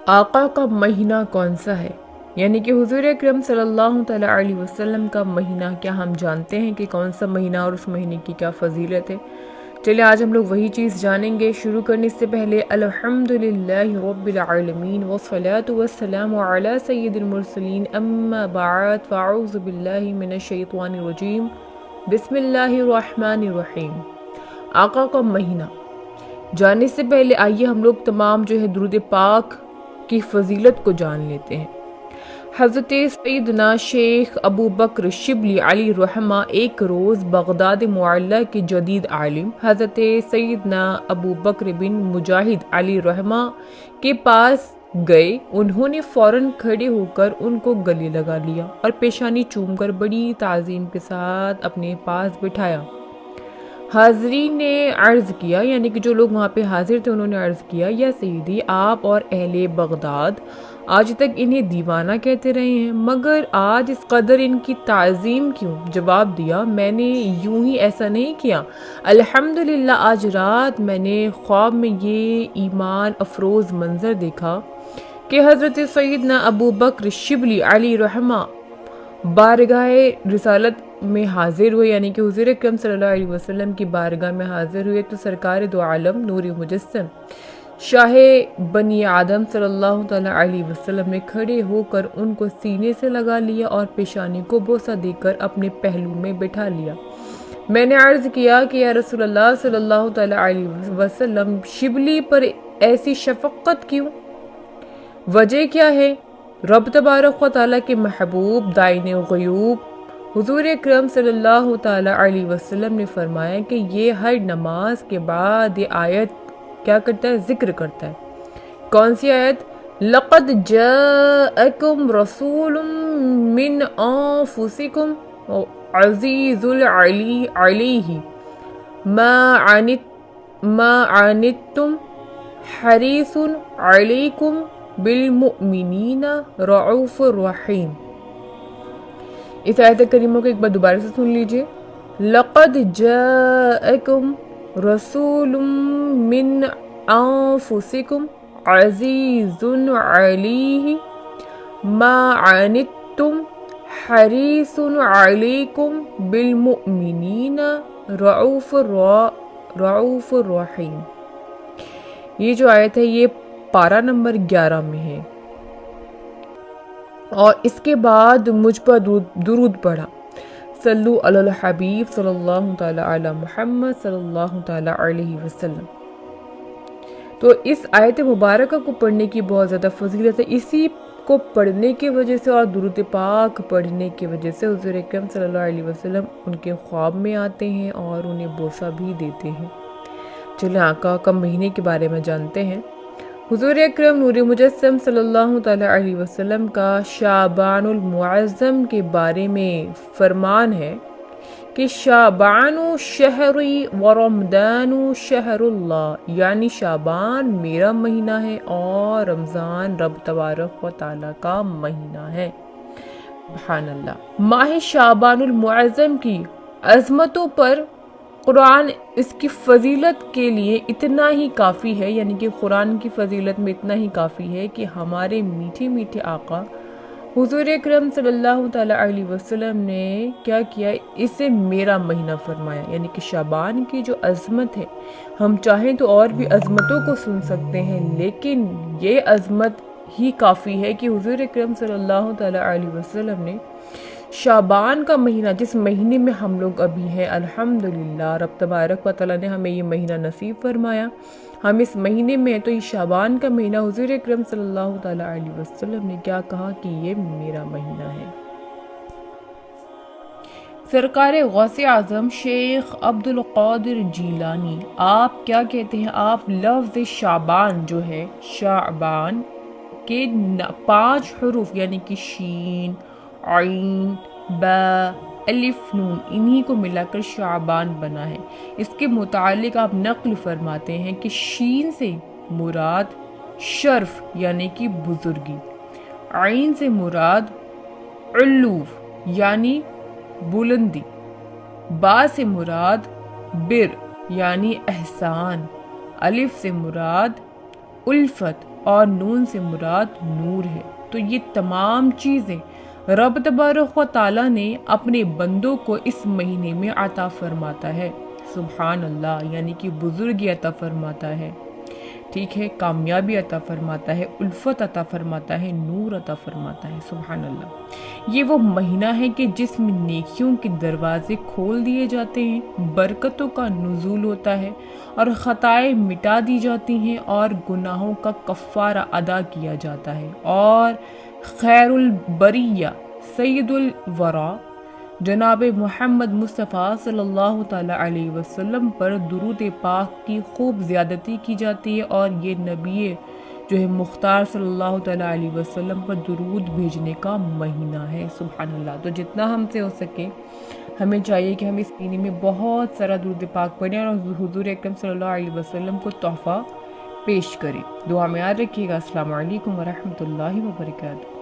آقا کا مہینہ کون سا ہے؟ یعنی کہ حضور اکرم صلی اللہ تعالیٰ علیہ وسلم کا مہینہ کیا ہم جانتے ہیں کہ کون سا مہینہ اور اس مہینے کی کیا فضیلت ہے؟ چلے آج ہم لوگ وہی چیز جانیں گے۔ شروع کرنے سے پہلے الحمدللہ رب العالمین والصلاة والسلام علی سید المرسلین اما بعد فاعوذ باللہ من الشیطان الرجیم بسم اللہ الرحمن الرحیم۔ آقا کا مہینہ جاننے سے پہلے آئیے ہم لوگ تمام درود پاک کی فضیلت کو جان لیتے ہیں۔ حضرت سیدنا شیخ ابو بکر شبلی علی رحمہ ایک روز بغداد معلیٰ کے جدید عالم حضرت سیدنا ابو بکر بن مجاہد علی رحمہ کے پاس گئے۔ انہوں نے فوراً کھڑے ہو کر ان کو گلے لگا لیا اور پیشانی چوم کر بڑی تعظیم کے ساتھ اپنے پاس بٹھایا۔ حاضرین نے عرض کیا، یعنی کہ جو لوگ وہاں پہ حاضر تھے انہوں نے عرض کیا، یا سیدی آپ اور اہل بغداد آج تک انہیں دیوانہ کہتے رہے ہیں، مگر آج اس قدر ان کی تعظیم کیوں؟ جواب دیا، میں نے یوں ہی ایسا نہیں کیا، الحمدللہ آج رات میں نے خواب میں یہ ایمان افروز منظر دیکھا کہ حضرت سیدنا ابو بکر شبلی علی رحمہ بارگاہ رسالت میں حاضر ہوئے، یعنی کہ حضور اکرم صلی اللہ علیہ وسلم کی بارگاہ میں حاضر ہوئے تو سرکار دو عالم نور مجسم شاہ بنی آدم صلی اللہ تعالیٰ علیہ وسلم نے کھڑے ہو کر ان کو سینے سے لگا لیا اور پیشانی کو بوسہ دے کر اپنے پہلو میں بٹھا لیا۔ میں نے عرض کیا کہ یا رسول اللہ صلی اللہ تعالیٰ علیہ وسلم، شبلی پر ایسی شفقت کیوں؟ وجہ کیا ہے؟ رب تبارک و تعالیٰ کے محبوب دائن غیوب حضور اکرم صلی اللہ تعالیٰ علیہ وسلم نے فرمایا کہ یہ ہر نماز کے بعد یہ آیت کیا کرتا ہے؟ ذکر کرتا ہے۔ کون سی آیت؟ لَقَدْ جَاءَكُمْ رَسُولٌ مِّنْ أَنفُسِكُمْ عَزِيزٌ عَلَيْهِ مَا عَنِتُّمْ حَرِيصٌ عَلَيْكُمْ بالمؤمنین رعوف الرحیم۔ اس آیت کریمہ کو ایک بار دوبارہ سے سن لیجئے۔ لَقَدْ جَاءَكُمْ رَسُولٌ مِّنْ أَنفُسِكُمْ عَزِيزٌ عَلَيْهِ مَا عَنِتُّمْ حَرِيصٌ عَلَيْكُمْ بِالْمُؤْمِنِينَ رعوف الرحیم۔ یہ جو آیت ہے یہ پارہ نمبر 11 میں ہے، اور اس کے بعد مجھ پر درود پڑھا، صلو علی الحبیب صلی اللہ تعالیٰ علی محمد صلی اللہ تعالیٰ علیہ وسلم۔ تو اس آیت مبارکہ کو پڑھنے کی بہت زیادہ فضیلت ہے۔ اسی کو پڑھنے کی وجہ سے اور درود پاک پڑھنے کی وجہ سے حضور اکرم صلی اللہ علیہ وسلم ان کے خواب میں آتے ہیں اور انہیں بوسہ بھی دیتے ہیں۔ چلیں آقا کا مہینے کے بارے میں جانتے ہیں۔ حضور اکرم نور مجسم صلی اللہ تعالیٰ علیہ وسلم کا شعبان المعظم کے بارے میں فرمان ہے کہ شعبان شہری و رمضان شہر اللہ، یعنی شعبان میرا مہینہ ہے اور رمضان رب تبارک و تعالیٰ کا مہینہ ہے۔ سبحان اللہ۔ ماہ شعبان المعظم کی عظمتوں پر قرآن اس کی فضیلت کے لیے اتنا ہی کافی ہے، یعنی کہ قرآن کی فضیلت میں اتنا ہی کافی ہے کہ ہمارے میٹھے میٹھے آقا حضور اکرم صلی اللہ تعالیٰ علیہ وسلم نے کیا کیا؟ اسے میرا مہینہ فرمایا، یعنی کہ شعبان کی جو عظمت ہے، ہم چاہیں تو اور بھی عظمتوں کو سن سکتے ہیں، لیکن یہ عظمت ہی کافی ہے کہ حضور اکرم صلی اللہ تعالیٰ علیہ وسلم نے شعبان کا مہینہ، جس مہینے میں ہم لوگ ابھی ہیں، الحمدللہ رب تبارک و تعالیٰ نے ہمیں یہ مہینہ نصیب فرمایا، ہم اس مہینے میں ہیں، تو یہ شعبان کا مہینہ حضور اکرم صلی اللہ تعالیٰ علیہ وسلم نے کیا کہا کہ یہ میرا مہینہ ہے۔ سرکار غوث اعظم شیخ عبدالقادر جیلانی آپ کیا کہتے ہیں؟ آپ لفظ شعبان جو ہے، شعبان کے 5 حروف یعنی کہ شین، عین، با، الف، نون، انہی کو ملا کر شعبان بنا ہے۔ اس کے متعلق آپ نقل فرماتے ہیں کہ شین سے مراد شرف یعنی کہ بزرگی، عین سے مراد علوف یعنی بلندی، با سے مراد بر یعنی احسان، الف سے مراد الفت اور نون سے مراد نور ہے۔ تو یہ تمام چیزیں رب تبارک و تعالیٰ نے اپنے بندوں کو اس مہینے میں عطا فرماتا ہے۔ سبحان اللہ، یعنی کہ بزرگی عطا فرماتا ہے، ٹھیک ہے، کامیابی عطا فرماتا ہے، الفت عطا فرماتا ہے، نور عطا فرماتا ہے۔ سبحان اللہ، یہ وہ مہینہ ہے کہ جس میں نیکیوں کے دروازے کھول دیے جاتے ہیں، برکتوں کا نزول ہوتا ہے اور خطائیں مٹا دی جاتی ہیں اور گناہوں کا کفارہ ادا کیا جاتا ہے، اور خیر البریہ سید الورا جناب محمد مصطفیٰ صلی اللہ تعالیٰ علیہ وسلم پر درود پاک کی خوب زیادتی کی جاتی ہے، اور یہ نبی جو ہے مختار صلی اللہ تعالیٰ علیہ وسلم پر درود بھیجنے کا مہینہ ہے۔ سبحان اللہ، تو جتنا ہم سے ہو سکے ہمیں چاہیے کہ ہم اس مہینے میں بہت سارا درود پاک پڑھیں اور حضور اکرم صلی اللہ علیہ وسلم کو تحفہ پیش کریں۔ دعا میں یاد رکھیے گا۔ السلام علیکم ورحمۃ اللہ وبرکاتہ۔